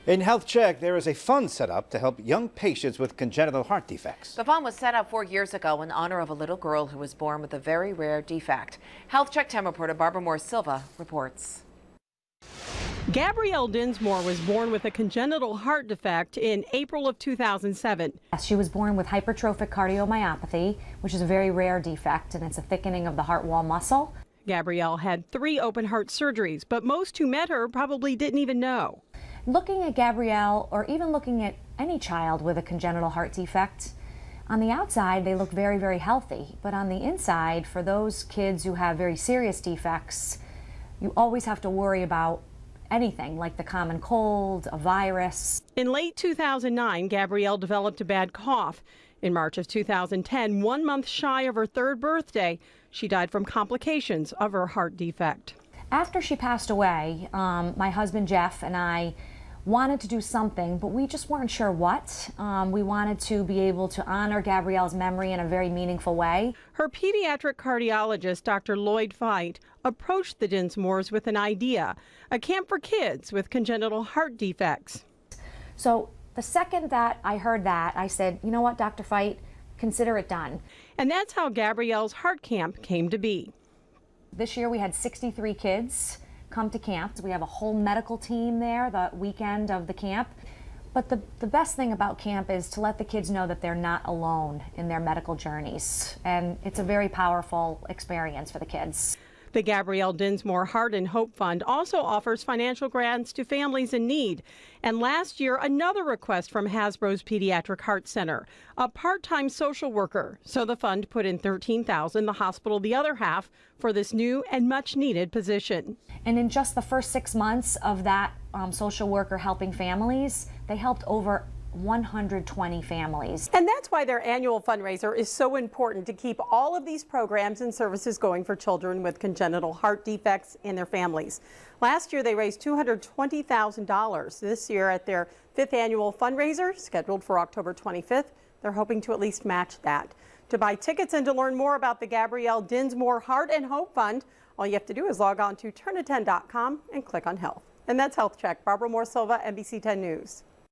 In Health Check, there is a fund set up to help young patients with congenital heart defects. The fund was set up 4 years ago in honor of a little girl who was born with a very rare defect. Health Check 10 reporter Barbara Moore Silva reports. Gabrielle Dinsmore was born with a congenital heart defect in April of 2007. She was born with hypertrophic cardiomyopathy, which is a very rare defect, and it's a thickening of the heart wall muscle. Gabrielle had 3 open heart surgeries, but most who met her probably didn't even know. Looking at Gabrielle, or even looking at any child with a congenital heart defect, on the outside they look very, very healthy, but on the inside, for those kids who have very serious defects, you always have to worry about anything like the common cold, a virus. In late 2009, Gabrielle developed a bad cough. In March of 2010, 1 month shy of her 3rd birthday, she died from complications of her heart defect. After she passed away, my husband Jeff and I wanted to do something, but we just weren't sure what. We wanted to be able to honor Gabrielle's memory in a very meaningful way. Her pediatric cardiologist, Dr. Lloyd Feit, approached the Dinsmores with an idea, a camp for kids with congenital heart defects. So the second that I heard that, I said, you know what, Dr. Feit, consider it done. And that's how Gabrielle's heart camp came to be. This year we had 63 kids come to camp. We have a whole medical team there the weekend of the camp. But the best thing about camp is to let the kids know that they're not alone in their medical journeys. And it's a very powerful experience for the kids. The Gabrielle Dinsmore Heart and Hope Fund also offers financial grants to families in need. And last year, another request from Hasbro's Pediatric Heart Center, a part-time social worker. So the fund put in $13,000, the hospital the other half, for this new and much-needed position. And in just the first 6 months of that social worker helping families, they helped over 120 families. And that's why their annual fundraiser is so important, to keep all of these programs and services going for children with congenital heart defects and their families. Last year they raised $220,000. This year at their 5th annual fundraiser, scheduled for October 25th, they're hoping to at least match that. To buy tickets and to learn more about the Gabrielle Dinsmore Heart and Hope Fund, all you have to do is log on to turnitin.com and click on Health. And that's Health Check. Barbara Moore Silva, NBC 10 News.